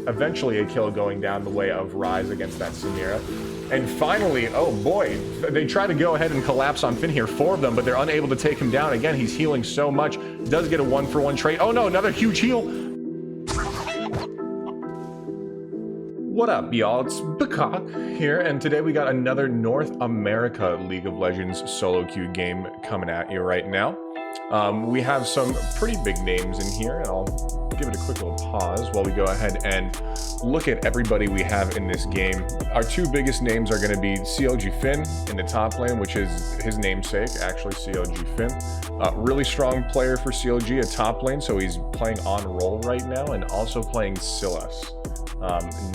eventually a kill going down the way of Ryze against that Samira. And finally, oh boy, they try to go ahead and collapse on Finn here, 4 of them, but they're unable to take him down. Again, he's healing so much. Does get a 1-for-1 trade. Oh no, another huge heal. What up, y'all? It's BCawk here, and today we got another North America League of Legends solo queue game coming at you right now. We have some pretty big names in here, and I'll give it a quick little pause while we go ahead and look at everybody we have in this game. Our 2 biggest names are going to be CLG Finn in the top lane, which is his namesake, actually, CLG Finn. Really strong player for CLG at top lane, so he's playing on role right now, and also playing Sylas.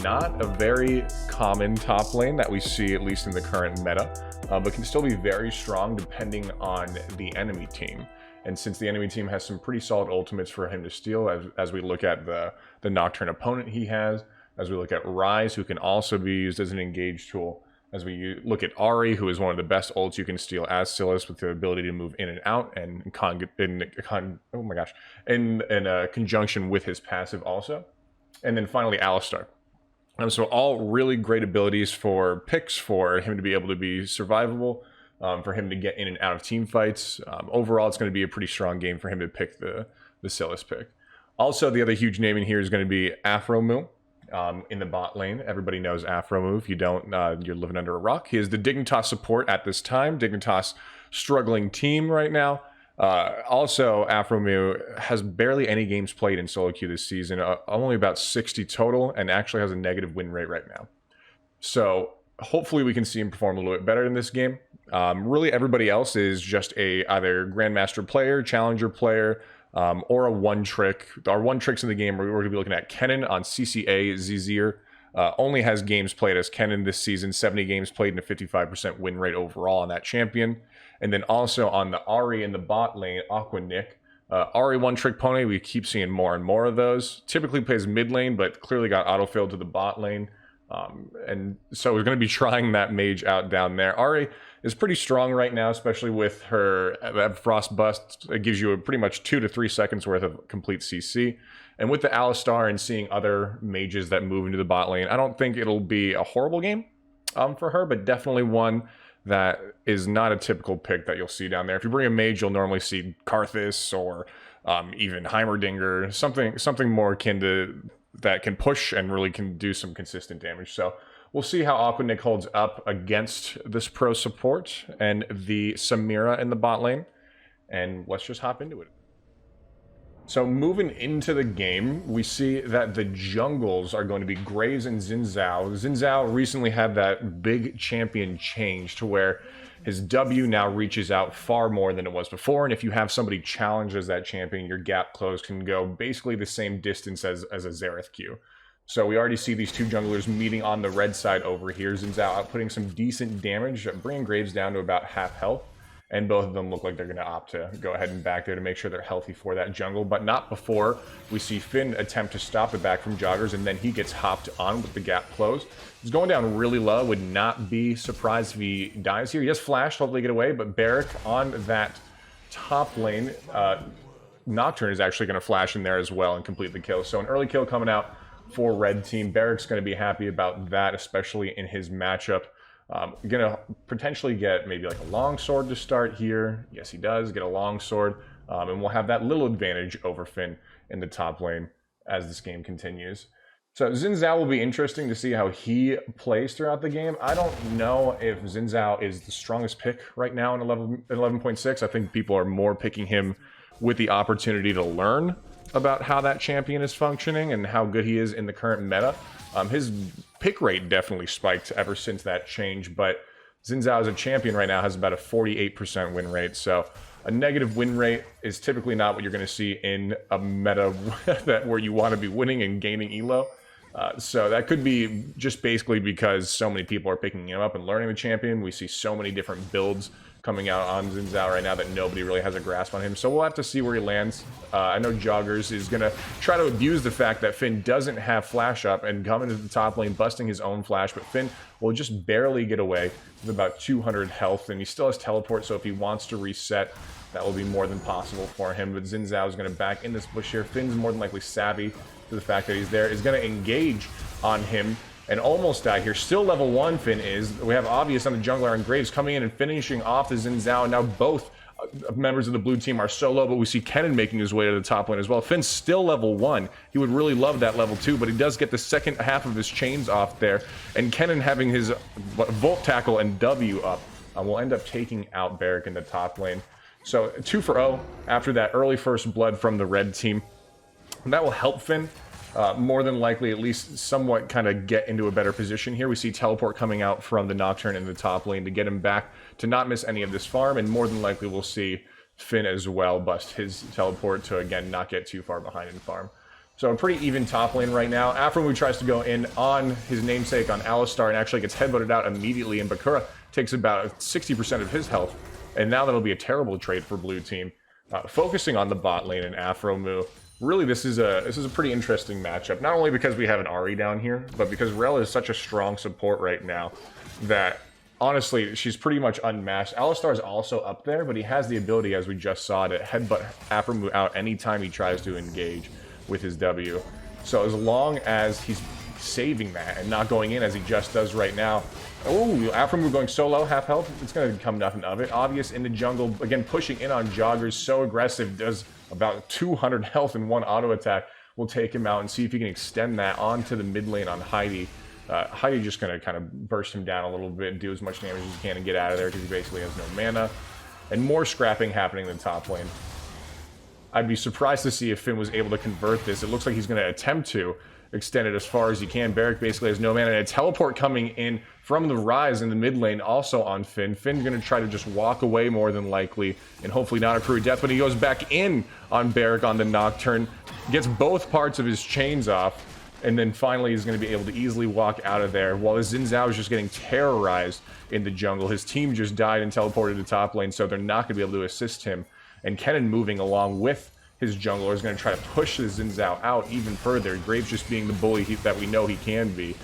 Not a very common top lane that we see, at least in the current meta, but can still be very strong depending on the enemy team. And since the enemy team has some pretty solid ultimates for him to steal, as we look at the Nocturne opponent he has, as we look at Ryze, who can also be used as an engage tool, as we look at Ahri, who is one of the best ults you can steal as Sylas, with the ability to move in and out, and in conjunction with his passive also. And then finally Alistar. So all really great abilities for picks, for him to be able to be survivable, for him to get in and out of team fights. Overall, it's going to be a pretty strong game for him to pick the Sylas pick. Also, the other huge name in here is going to be Aphromoo in the bot lane. Everybody knows Aphromoo. If you don't, you're living under a rock. He is the Dignitas support at this time. Dignitas struggling team right now. Also, Aphromoo has barely any games played in solo queue this season, only about 60 total, and actually has a negative win rate right now. So hopefully we can see him perform a little bit better in this game. Really, everybody else is just either Grandmaster player, Challenger player, or a one-trick. Our one-tricks in the game, we're going to be looking at Kennen on CCA, ZzeR. Only has games played as Kennen this season, 70 games played and a 55% win rate overall on that champion. And then also on the Ahri in the bot lane, aquanick. Ahri one-trick pony, we keep seeing more and more of those. Typically plays mid lane, but clearly got autofilled to the bot lane. And so we're going to be trying that mage out down there. Ahri is pretty strong right now, especially with her Frost Bust. It gives you pretty much 2 to 3 seconds worth of complete CC. And with the Alistar and seeing other mages that move into the bot lane, I don't think it'll be a horrible game for her, but definitely one that is not a typical pick that you'll see down there. If you bring a mage, you'll normally see Karthus or even Heimerdinger, something more akin to that can push and really can do some consistent damage. So we'll see how aquanick holds up against this pro support and the Samira in the bot lane. And let's just hop into it. So moving into the game, we see that the jungles are going to be Graves and Zhao. Zhao recently had that big champion change to where his W now reaches out far more than it was before. And if you have somebody challenged as that champion, your gap close can go basically the same distance as a Xerath Q. So we already see these 2 junglers meeting on the red side over here. Zhao outputting some decent damage, bringing Graves down to about half health. And both of them look like they're going to opt to go ahead and back there to make sure they're healthy for that jungle, but not before we see Finn attempt to stop it back from Joggerss, and then he gets hopped on with the gap closed. He's going down really low. Would not be surprised if he dies here. He just flashed, hopefully get away, but Berik on that top lane. Nocturne is actually going to flash in there as well and complete the kill. So an early kill coming out for red team. Berik's going to be happy about that, especially in his matchup. Gonna potentially get maybe like a long sword to start here. Yes, he does get a long sword, and we'll have that little advantage over Finn in the top lane as this game continues. So Zhao will be interesting to see how he plays throughout the game. I don't know if Zhao is the strongest pick right now in 11.6. I think people are more picking him with the opportunity to learn about how that champion is functioning and how good he is in the current meta. His pick rate definitely spiked ever since that change, but Zhao as a champion right now has about a 48% win rate, so a negative win rate is typically not what you're going to see in a meta where you want to be winning and gaining elo. So that could be just basically because so many people are picking him up and learning the champion. We see so many different builds coming out on Zhao right now that nobody really has a grasp on him. So we'll have to see where he lands. I know Joggerss is going to try to abuse the fact that Finn doesn't have flash up and come into the top lane, busting his own flash, but Finn will just barely get away with about 200 health, and he still has teleport, so if he wants to reset that will be more than possible for him. But ZzeR is going to back in this bush here. Finn's more than likely savvy to the fact that he's there, is going to engage on him and almost die here. Still level 1, Finn is. We have Obvious on the jungler and Graves coming in and finishing off the ZzeR. Now both members of the blue team are so low, but we see Kennen making his way to the top lane as well. Finn's still level 1. He would really love that level 2, but he does get the second half of his chains off there. And Kennen having his Volt Tackle and W up will end up taking out Berik in the top lane. So 2 for 0 after that early first blood from the red team. And that will help Finn more than likely at least somewhat kind of get into a better position here. We see teleport coming out from the Nocturne in the top lane to get him back to not miss any of this farm, and more than likely we'll see Finn as well bust his teleport to again not get too far behind in farm. So a pretty even top lane right now. Aphromoo tries to go in on his namesake on Alistar and actually gets headbutted out immediately, and Bakuraa takes about 60% of his health, and now that'll be a terrible trade for blue team. Focusing on the bot lane and Aphromoo, really this is a pretty interesting matchup, not only because we have an Ahri down here, but because Rell is such a strong support right now that honestly she's pretty much unmatched. Alistar is also up there, but he has the ability, as we just saw, to headbutt Aphromoo out anytime he tries to engage with his W. So as long as he's saving that and not going in as he just does right now. Oh, Aphromoo going so low, half health, it's going to become nothing of it. Obvious in the jungle, again pushing in on Joggerss, so aggressive, does about 200 health in one auto attack. We'll take him out and see if he can extend that onto the mid lane on Heidy. Heidy just going to kind of burst him down a little bit, do as much damage as he can and get out of there because he basically has no mana. And more scrapping happening in the top lane. I'd be surprised to see if Finn was able to convert this. It looks like he's going to attempt to extend it as far as he can. Berik basically has no mana, and a teleport coming in from the Ryze in the mid lane also on Finn. Finn's going to try to just walk away more than likely and hopefully not accrue death, but he goes back in on Berik on the Nocturne, gets both parts of his chains off, and then finally he's going to be able to easily walk out of there while ZzeR is just getting terrorized in the jungle. His team just died and teleported to top lane, so they're not going to be able to assist him. And Kennen moving along with his jungler is going to try to push the ZzeR out even further. Graves just being the bully that we know he can be.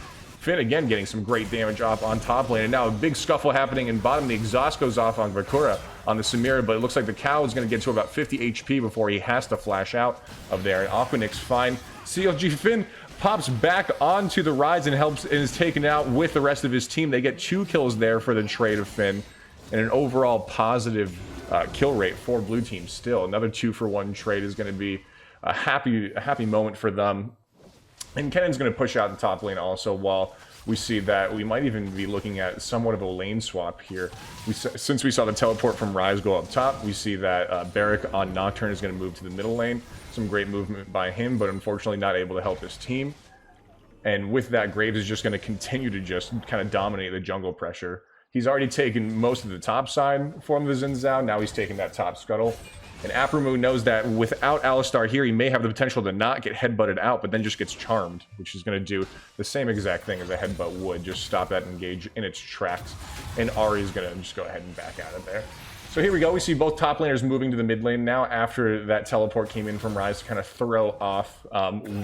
Finn again getting some great damage off on top lane, and now a big scuffle happening in bottom. The exhaust goes off on Bakuraa on the Samira, but it looks like the cow is going to get to about 50 HP before he has to flash out of there. And aquanick's fine. CLG Finn pops back onto the Ryze and helps and is taken out with the rest of his team. They get 2 kills there for the trade of Finn, and an overall positive kill rate for blue team still. Another 2-for-1 trade is going to be a happy moment for them. And Kennen's going to push out the top lane also, while we see that we might even be looking at somewhat of a lane swap here. Since we saw the teleport from Ryze go up top, we see that Berik on Nocturne is going to move to the middle lane. Some great movement by him, but unfortunately not able to help his team. And with that, Graves is just going to continue to just kind of dominate the jungle pressure. He's already taken most of the top side from the ZzeR. Now he's taking that top scuttle. And Aphromoo knows that without Alistar here, he may have the potential to not get headbutted out, but then just gets charmed, which is going to do the same exact thing as a headbutt would. Just stop that engage in its tracks. And Ahri is going to just go ahead and back out of there. So here we go. We see both top laners moving to the mid lane now after that teleport came in from Ryze to kind of throw off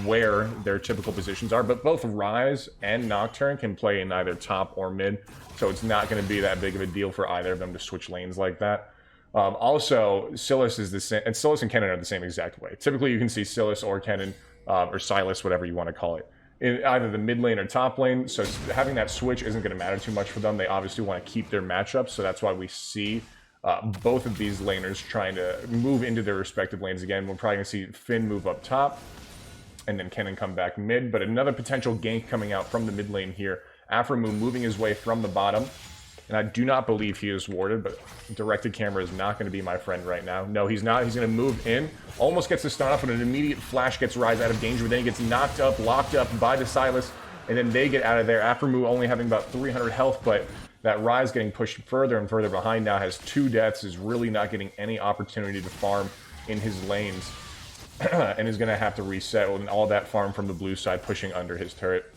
where their typical positions are. But both Ryze and Nocturne can play in either top or mid, so it's not going to be that big of a deal for either of them to switch lanes like that. Also, Sylas is the same, and Sylas and Kennen are the same exact way. Typically, you can see Sylas or Kennen, or Sylas, whatever you want to call it, in either the mid lane or top lane. So having that switch isn't going to matter too much for them. They obviously want to keep their matchups, so that's why we see both of these laners trying to move into their respective lanes again. We're probably going to see Finn move up top, and then Kennen come back mid. But another potential gank coming out from the mid lane here. Aphromoo moving his way from the bottom. And I do not believe he is warded, but directed camera is not going to be my friend right now. No, he's not. He's going to move in. Almost gets the stun off, and an immediate flash gets Ryze out of danger. But then he gets knocked up, locked up by the Sylas, and then they get out of there. Aphromoo only having about 300 health, but that Ryze getting pushed further and further behind now, has 2 deaths, is really not getting any opportunity to farm in his lanes, and is going to have to reset, and all that farm from the blue side pushing under his turret.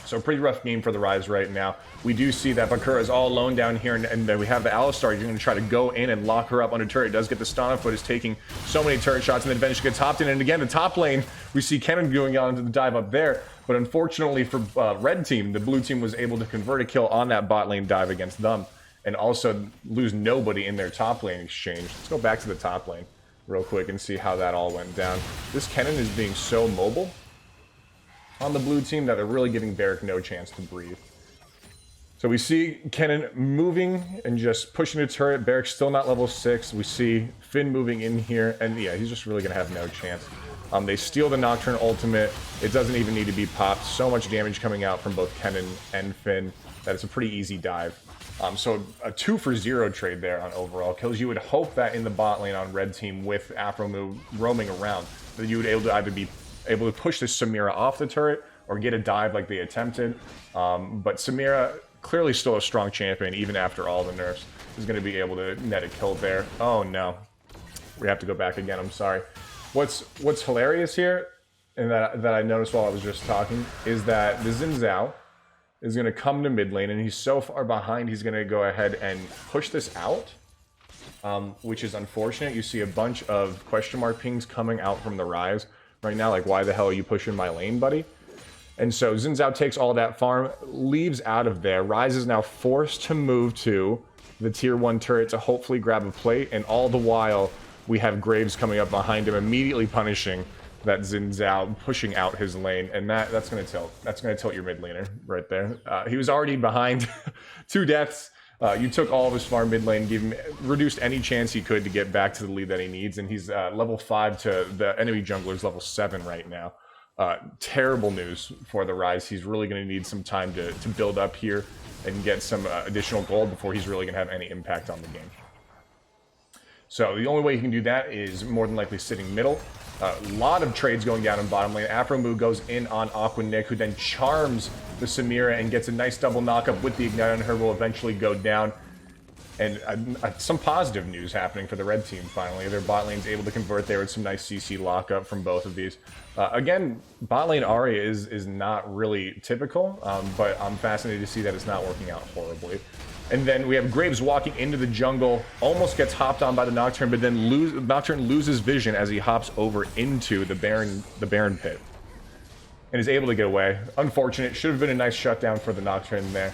So pretty rough game for the Ryze right now. We do see that Bakuraa is all alone down here, and then we have the Alistar. You're going to try to go in and lock her up under turret. It does get the stun off, but is taking so many turret shots, and then eventually gets hopped in. And again, the top lane, we see Kennen going on to the dive up there. But unfortunately for red team, the blue team was able to convert a kill on that bot lane dive against them. and also lose nobody in their top lane exchange. Let's go back to the top lane real quick and see how that all went down. This Kennen is being so mobile on the blue team that they're really giving Berik no chance to breathe. So we see Kennen moving and just pushing the turret. Berik's still not level 6. We see Finn moving in here, and yeah, he's just really going to have no chance. They steal the Nocturne ultimate. It doesn't even need to be popped. So much damage coming out from both Kennen and Finn that it's a pretty easy dive. So a 2 for 0 trade there on overall kills. You would hope that in the bot lane on red team with Aphromoo roaming around, that you would able to either be able to push this Samira off the turret or get a dive like they attempted. But Samira, clearly still a strong champion even after all the nerfs, is going to be able to net a kill there. Oh no. We have to go back again, I'm sorry. What's hilarious here, and that I noticed while I was just talking, is that the Zhao is going to come to mid lane, and he's so far behind, he's going to go ahead and push this out, which is unfortunate. You see a bunch of question mark pings coming out from the Ryze right now, like, why the hell are you pushing my lane, buddy? And so Zhao takes all that farm, leaves out of there. Ryze is now forced to move to the tier 1 turret to hopefully grab a plate, and all the while we have Graves coming up behind him, immediately punishing that Zhao, pushing out his lane, and that's going to tilt. That's going to tilt your mid laner right there. He was already behind 2 deaths. You took all of his farm mid lane, reduced any chance he could to get back to the lead that he needs, and he's level 5 to the enemy jungler's level 7 right now. Terrible news for the Ryze. He's really going to need some time to build up here and get some additional gold before he's really going to have any impact on the game. So the only way he can do that is more than likely sitting middle. A lot of trades going down in bottom lane. Aphromoo goes in on aquanick, who then charms the Samira and gets a nice double knockup with the ignite on her, will eventually go down. And some positive news happening for the red team finally. Their bot lane's able to convert there with some nice CC lockup from both of these. Again, bot lane Ahri is not really typical, but I'm fascinated to see that it's not working out horribly. And then we have Graves walking into the jungle, almost gets hopped on by the Nocturne, but then Nocturne loses vision as he hops over into the Baron pit, and is able to get away. Unfortunate. Should have been a nice shutdown for the Nocturne there.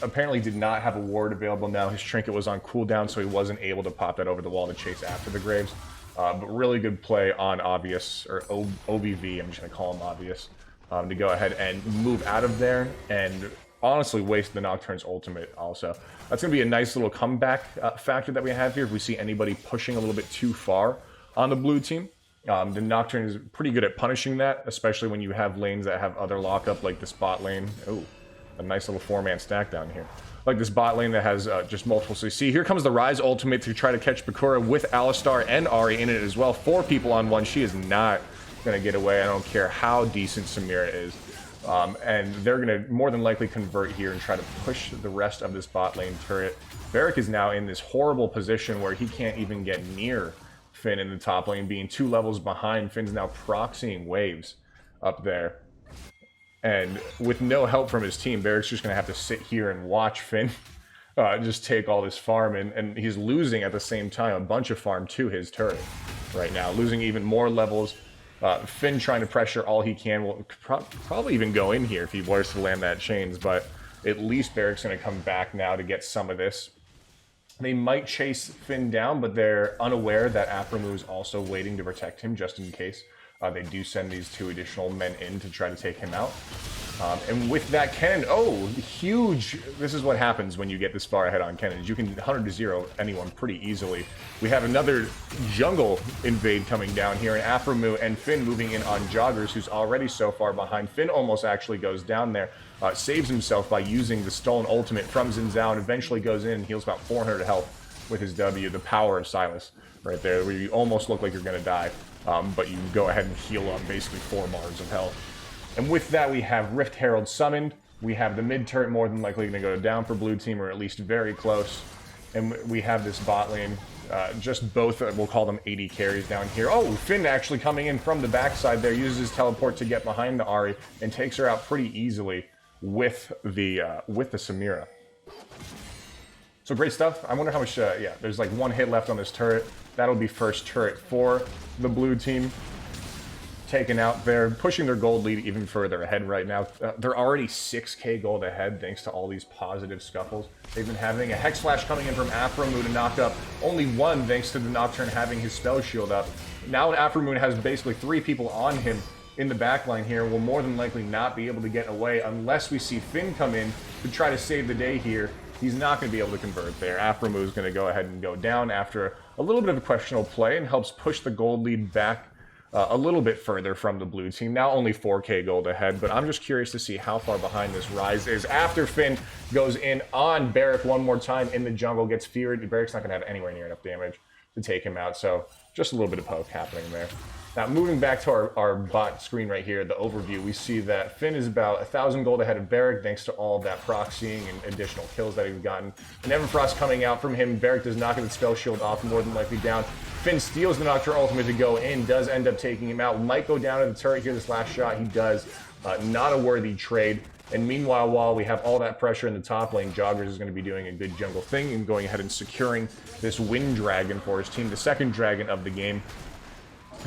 Apparently did not have a ward available now. His trinket was on cooldown, so he wasn't able to pop that over the wall to chase after the Graves. But really good play on Obvious, or OBV, I'm just going to call him Obvious, to go ahead and move out of there and honestly waste the Nocturne's ultimate also. That's going to be a nice little comeback factor that we have here if we see anybody pushing a little bit too far on the blue team. The Nocturne is pretty good at punishing that, especially when you have lanes that have other lockup, like this bot lane. Oh, a nice little 4-man stack down here. Like this bot lane that has just multiple CC. Here comes the Ryze ultimate to try to catch Bakuraa with Alistar and Ahri in it as well. 4 people on 1. She is not going to get away. I don't care how decent Samira is. And they're going to more than likely convert here and try to push the rest of this bot lane turret. Berik is now in this horrible position where he can't even get near Finn in the top lane, being 2 levels behind. Finn's now proxying waves up there. And with no help from his team, Berik's just going to have to sit here and watch Finn just take all this farm. And he's losing at the same time a bunch of farm to his turret right now, losing even more levels. Finn trying to pressure all he can, will probably even go in here if he was to land that chains, but at least Berik's going to come back now to get some of this. They might chase Finn down, but they're unaware that Aphromoo is also waiting to protect him just in case. They do send these 2 additional men in to try to take him out. And with that, Kennen, oh, huge. This is what happens when you get this far ahead on Kennen. You can 100 to 0 anyone pretty easily. We have another jungle invade coming down here, and Aphromoo and Finn moving in on Joggerss, who's already so far behind. Finn almost actually goes down there, saves himself by using the stolen ultimate from Zhao, and eventually goes in and heals about 400 health with his W. The power of Sylas right there, where you almost look like you're going to die. But you go ahead and heal up basically 4 Mars of health. And with that, we have Rift Herald summoned. We have the mid turret more than likely going to go down for blue team, or at least very close. And we have this bot lane, just both, we'll call them 80 carries down here. Oh, Finn actually coming in from the backside there, uses his teleport to get behind the Ahri, and takes her out pretty easily with the Samira. So great stuff. I wonder how much, yeah, there's like 1 hit left on this turret. That'll be first turret for the blue team. taken out. They're pushing their gold lead even further ahead right now. They're already 6k gold ahead thanks to all these positive scuffles they've been having. A Hex Flash coming in from Aphromoo to knock up only one thanks to the Nocturne having his spell shield up. Now Aphromoo has basically 3 people on him in the backline here. Will more than likely not be able to get away unless we see Finn come in to try to save the day here. He's not going to be able to convert there. Aphromoo is going to go ahead and go down after a little bit of a questionable play and helps push the gold lead back a little bit further from the blue team. Now only 4k gold ahead, but I'm just curious to see how far behind this Ryze is. After Finn goes in on Berik one more time in the jungle, gets feared. Berik's not going to have anywhere near enough damage to take him out, so just a little bit of poke happening there. Now, moving back to our bot screen right here, the overview, we see that Finn is about 1,000 gold ahead of Berik thanks to all of that proxying and additional kills that he's gotten. And Everfrost coming out from him. Berik does not get the spell shield off, more than likely down. Finn steals the Nocturne ultimate to go in, does end up taking him out. Might go down to the turret here this last shot. He does. Not a worthy trade. And meanwhile, while we have all that pressure in the top lane, Joggerss is going to be doing a good jungle thing and going ahead and securing this Wind Dragon for his team, the second dragon of the game.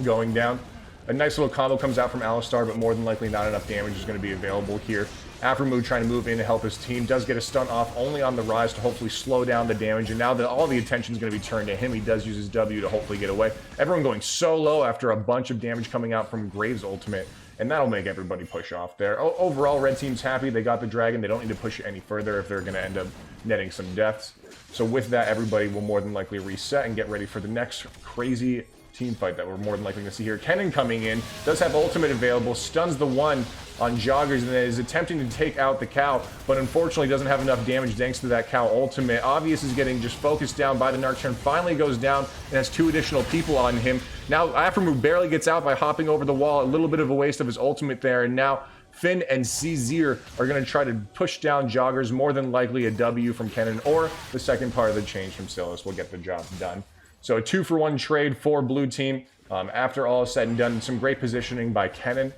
Going down. A nice little combo comes out from Alistar, but more than likely not enough damage is going to be available here. Aphromoo trying to move in to help his team. Does get a stun off only on the Ryze to hopefully slow down the damage. And now that all the attention is going to be turned to him, he does use his W to hopefully get away. Everyone going so low after a bunch of damage coming out from Graves' ultimate. And that'll make everybody push off there. Overall, red team's happy. They got the dragon. They don't need to push it any further if they're going to end up netting some deaths. So with that, everybody will more than likely reset and get ready for the next crazy team fight that we're more than likely going to see here. Kennen coming in, does have ultimate available, stuns the one on Joggerss, and then is attempting to take out the cow, but unfortunately doesn't have enough damage thanks to that cow ultimate. Obvious is getting just focused down by the Nocturne, finally goes down and has 2 additional people on him. Now Aphromoo barely gets out by hopping over the wall, a little bit of a waste of his ultimate there, and now Finn and ZzeR are going to try to push down Joggerss, more than likely a W from Kennen, or the second part of the change from Sylas will get the job done. So a 2-for-1 trade for blue team. After all is said and done, some great positioning by Kennen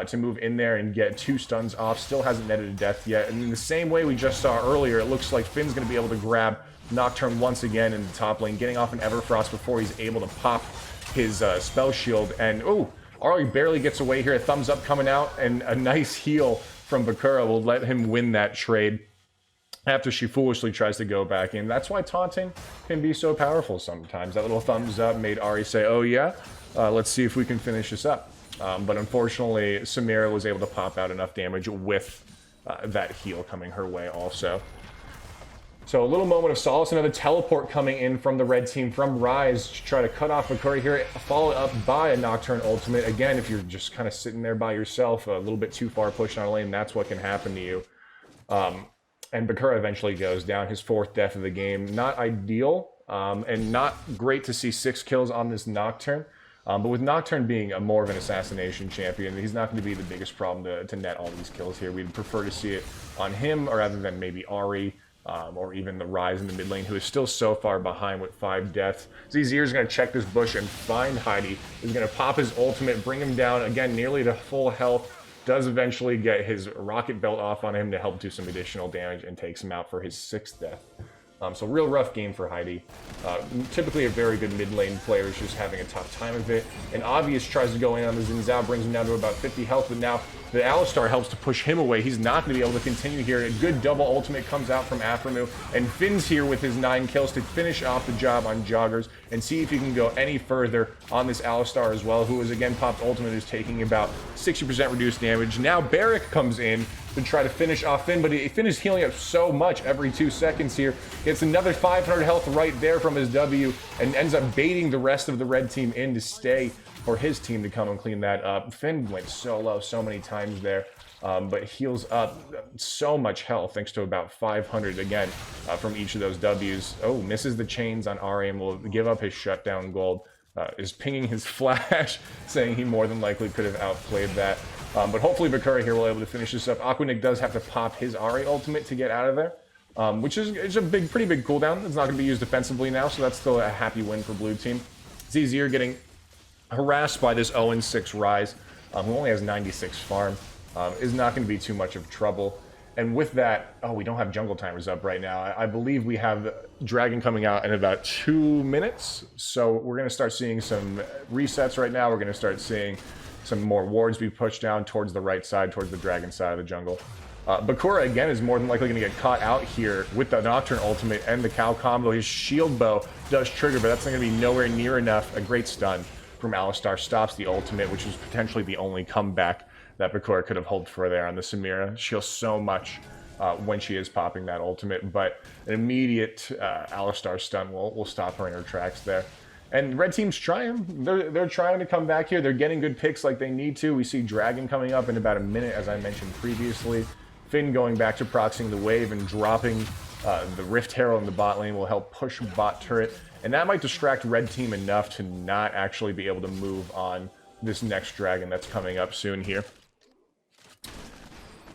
to move in there and get 2 stuns off. Still hasn't netted a death yet. And in the same way we just saw earlier, it looks like Finn's going to be able to grab Nocturne once again in the top lane, getting off an Everfrost before he's able to pop his spell shield. And, oh, Ahri barely gets away here. A thumbs up coming out, and a nice heal from Bakuraa will let him win that trade after she foolishly tries to go back in. That's why taunting can be so powerful sometimes. That little thumbs up made Ahri say, oh yeah, let's see if we can finish this up. But unfortunately, Samira was able to pop out enough damage with that heal coming her way also. So a little moment of solace, another teleport coming in from the red team, from Ryze, to try to cut off Bakuraa here, followed up by a Nocturne ultimate. Again, if you're just kind of sitting there by yourself, a little bit too far pushed on a lane, that's what can happen to you. And Bakuraa eventually goes down, his 4th death of the game. Not ideal, and not great to see 6 kills on this Nocturne. But with Nocturne being more of an assassination champion, he's not going to be the biggest problem to net all these kills here. We'd prefer to see it on him, or rather than maybe Ahri, or even the Ryze in the mid lane, who is still so far behind with 5 deaths. ZzeR is going to check this bush and find Heidy. He's going to pop his ultimate, bring him down, again, nearly to full health. Does eventually get his rocket belt off on him to help do some additional damage and takes him out for his 6th death. So real rough game for Heidy. Typically a very good mid lane player is just having a tough time of it. And Obvious tries to go in on the Zhao, brings him down to about 50 health, but now the Alistar helps to push him away. He's not going to be able to continue here. A good double ultimate comes out from Aphromoo, and Finn's here with his 9 kills to finish off the job on Joggerss and see if he can go any further on this Alistar as well, who has again popped ultimate, who's taking about 60% reduced damage. Now Berik comes in to try to finish off Finn, but Finn is healing up so much every 2 seconds here. Gets another 500 health right there from his W, and ends up baiting the rest of the red team in to stay for his team to come and clean that up. Finn went so low so many times there, but heals up so much health thanks to about 500 again from each of those Ws. Oh, misses the chains on Ahri and will give up his shutdown gold. Is pinging his flash, saying he more than likely could have outplayed that. But hopefully Bakuraa here will be able to finish this up. Aquanick does have to pop his Ahri ultimate to get out of there, which is a pretty big cooldown. It's not going to be used defensively now, so that's still a happy win for blue team. ZzeR getting harassed by this 0-6 Ryze, who only has 96 farm, is not going to be too much of trouble. And with that, oh, we don't have jungle timers up right now. I believe we have Dragon coming out in about 2 minutes. So we're going to start seeing some resets right now. We're going to start seeing some more wards be pushed down towards the right side, towards the Dragon side of the jungle. Bakuraa, again, is more than likely going to get caught out here with the Nocturne ultimate and the cow combo. His shield bow does trigger, but that's not going to be nowhere near enough. A great stun from Alistar stops the ultimate, which is potentially the only comeback that Bakuraa could have hoped for there on the Samira. She heals so much when she is popping that ultimate, but an immediate Alistar stun will stop her in her tracks there. And red team's trying. They're trying to come back here. They're getting good picks like they need to. We see Dragon coming up in about a minute, as I mentioned previously. Finn going back to proxying the wave and dropping the Rift Herald in the bot lane will help push bot turret. And that might distract red team enough to not actually be able to move on this next Dragon that's coming up soon here.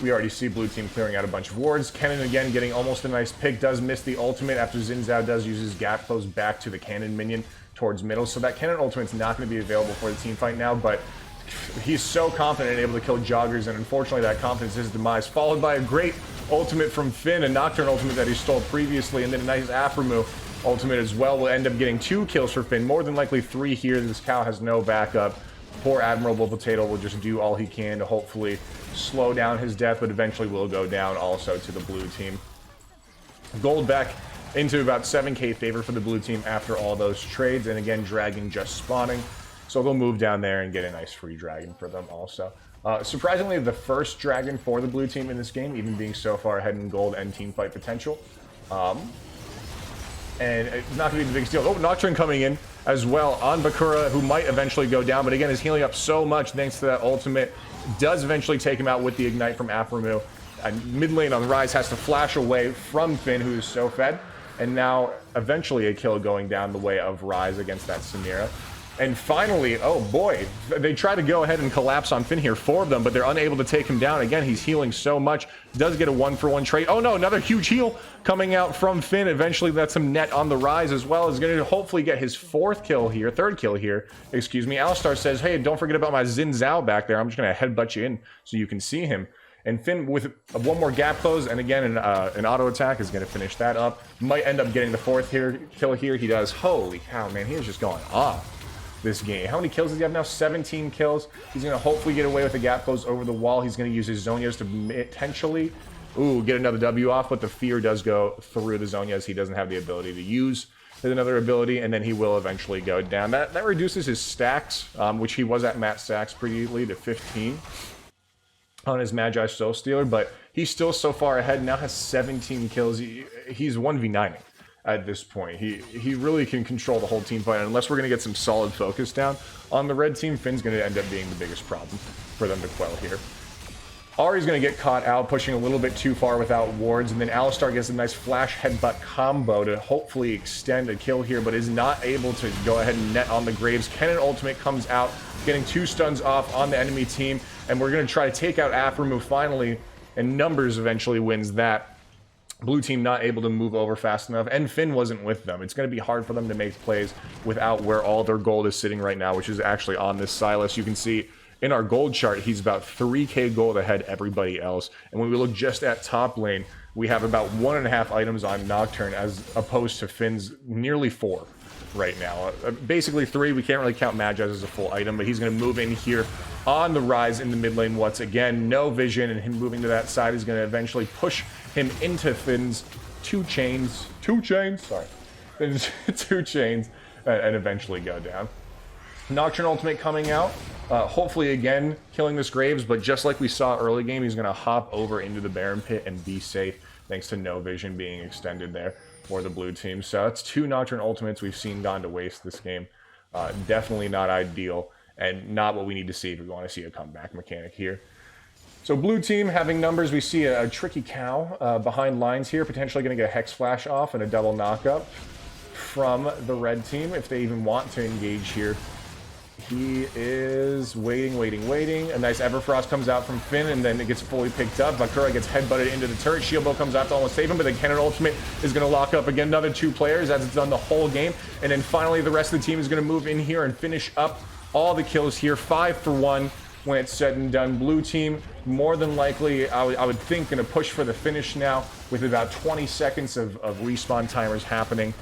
We already see blue team clearing out a bunch of wards. Kennen again getting almost a nice pick. Does miss the ultimate after Zhao does use his gap close back to the Kennen minion towards middle. So that Kennen ultimate's not going to be available for the team fight now, but he's so confident and able to kill Joggerss, and unfortunately that confidence is demise, followed by a great ultimate from Finn, a Nocturne ultimate that he stole previously, and then a nice Aphromoo ultimate as well. Will end up getting 2 kills for Finn, more than likely 3 here. This cow has no backup. Poor Admirable Potato will just do all he can to hopefully slow down his death, but eventually will go down also to the blue team. Gold back into about 7k favor for the blue team after all those trades, and again, Dragon just spawning. So they'll move down there and get a nice free Dragon for them also. Surprisingly, the first Dragon for the blue team in this game, even being so far ahead in gold and team fight potential. And it's not going to be the biggest deal. Oh, Nocturne coming in as well on Bakuraa, who might eventually go down, but again is healing up so much thanks to that ultimate. Does eventually take him out with the ignite from Aphromoo. Mid lane on Ryze has to flash away from Finn, who is so fed. And now eventually a kill going down the way of Ryze against that Samira. And finally, oh boy, they try to go ahead and collapse on Finn here, 4 of them, but they're unable to take him down. Again, he's healing so much. Does get a 1-for-1 trade. Oh no, another huge heal coming out from Finn. Eventually that's some net on the Ryze as well. Is going to hopefully get his 3rd kill here, excuse me. Alistar says, hey, don't forget about my Zhao back there. I'm just going to headbutt you in so you can see him. And Finn with 1 more gap close, and again an auto attack is going to finish that up. Might end up getting the 4th kill here. He does. Holy cow, man, he is just going off this game. How many kills does he have now? 17 kills. He's going to hopefully get away with the gap close over the wall. He's going to use his Zhonya's to potentially get another W off, but the fear does go through the Zhonya's. He doesn't have the ability to use another ability, and then he will eventually go down. That reduces his stacks, which he was at max stacks previously, to 15 on his Magi Soul Stealer, but he's still so far ahead. Now has 17 kills. He's 1v9ing at this point. He really can control the whole team fight, and unless we're going to get some solid focus down on the red team, Finn's going to end up being the biggest problem for them to quell here. Ahri's going to get caught out, pushing a little bit too far without wards, and then Alistar gets a nice flash headbutt combo to hopefully extend a kill here, but is not able to go ahead and net on the Graves. Kennen ultimate comes out, getting 2 stuns off on the enemy team, and we're going to try to take out Aphromoo finally, and Numbers eventually wins that. Blue team not able to move over fast enough, and Finn wasn't with them. It's going to be hard for them to make plays without where all their gold is sitting right now, which is actually on this Sylas. You can see in our gold chart, he's about 3k gold ahead everybody else. And when we look just at top lane, we have about 1.5 items on Nocturne as opposed to Finn's nearly 4 right now. Basically 3. We can't really count Magi's as a full item, but he's going to move in here on the Ryze in the mid lane. Once again, no vision, and him moving to that side is going to eventually push him into Finn's 2 chains, sorry, Finn's 2 chains, and eventually go down. Nocturne ultimate coming out, hopefully again killing this Graves, but just like we saw early game, he's going to hop over into the Baron pit and be safe thanks to no vision being extended there for the blue team. So that's 2 Nocturne ultimates we've seen gone to waste this game. Definitely not ideal, and not what we need to see if we want to see a comeback mechanic here. So blue team having Numbers, we see a tricky cow behind lines here, potentially going to get a Hex Flash off and a double knockup from the red team if they even want to engage here. He is waiting. A nice Everfrost comes out from Finn, and then it gets fully picked up. Bakuraa gets headbutted into the turret. Shield Bow comes out to almost save him, but the Kennen ultimate is going to lock up again another 2 players as it's done the whole game. And then finally the rest of the team is going to move in here and finish up all the kills here. 5 for 1. when it's said and done. Blue team, more than likely, I would think, going to push for the finish now with about 20 seconds of respawn timers happening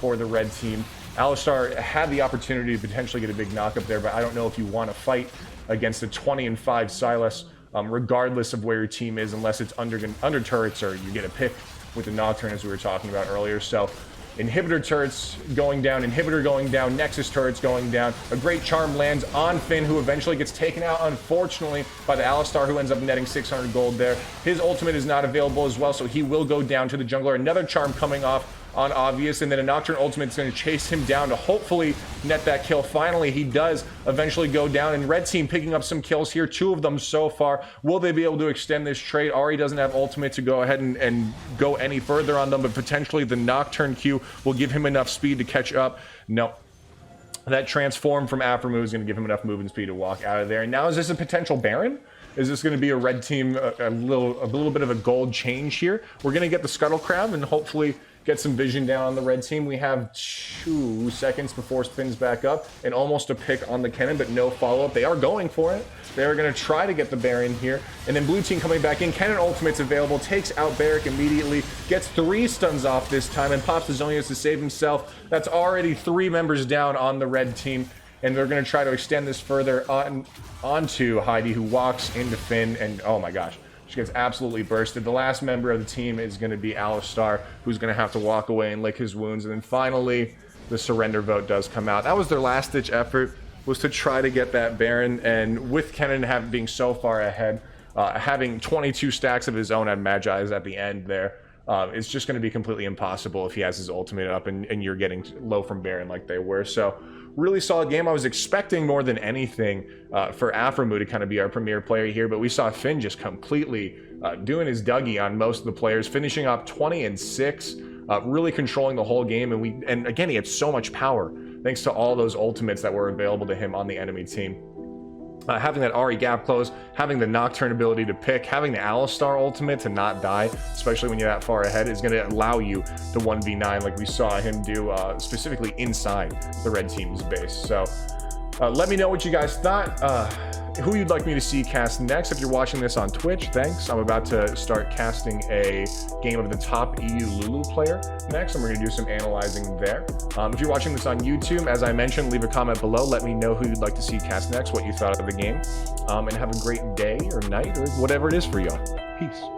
for the red team. Alistar had the opportunity to potentially get a big knock up there, but I don't know if you want to fight against a 20-5 Sylas, regardless of where your team is, unless it's under turrets or you get a pick with the Nocturne, as we were talking about earlier. So inhibitor turrets going down, inhibitor going down, Nexus turrets going down. A great charm lands on Finn, who eventually gets taken out, unfortunately, by the Alistar, who ends up netting 600 gold there. His ultimate is not available as well, so he will go down to the jungler. Another charm coming off on Obvious, and then a Nocturne ultimate is going to chase him down to hopefully net that kill. Finally, he does eventually go down, and red team picking up some kills here, 2 of them so far. Will they be able to extend this trade? Ahri doesn't have ultimate to go ahead and go any further on them, but potentially the Nocturne Q will give him enough speed to catch up. No. That transform from Aphromoo is going to give him enough movement speed to walk out of there. And now, is this a potential Baron? Is this going to be a red team, a little bit of a gold change here? We're going to get the Scuttle Crab and hopefully get some vision down on the red team. We have 2 seconds before spins back up, and almost a pick on the Kennen, but no follow-up. They are going for it. They are going to try to get the Baron here. And then blue team coming back in. Kennen ultimate's available, takes out Berik immediately, gets 3 stuns off this time, and pops the Zonius to save himself. That's already 3 members down on the red team, and they're going to try to extend this further onto Heidy, who walks into Finn, and oh my gosh, she gets absolutely bursted. The last member of the team is going to be Alistar, who's going to have to walk away and lick his wounds. And then finally, the surrender vote does come out. That was their last-ditch effort, was to try to get that Baron. And with Kennen being so far ahead, having 22 stacks of his own at Magi's at the end there, it's just going to be completely impossible if he has his ultimate up and you're getting low from Baron like they were. So really solid game. I was expecting more than anything for Aphromoo to kind of be our premier player here, but we saw Finn just completely doing his Dougie on most of the players, finishing up 20-6, really controlling the whole game. And again, he had so much power thanks to all those ultimates that were available to him on the enemy team. Having that Ahri gap close, having the Nocturne ability to pick, having the Alistar ultimate to not die, especially when you're that far ahead, is going to allow you to 1v9 like we saw him do specifically inside the red team's base. So let me know what you guys thought, who you'd like me to see cast next. If you're watching this on Twitch, thanks. I'm about to start casting a game of the top EU Lulu player next, and we're going to do some analyzing there. If you're watching this on YouTube, as I mentioned, leave a comment below. Let me know who you'd like to see cast next, what you thought of the game, and have a great day or night or whatever it is for y'all. Peace.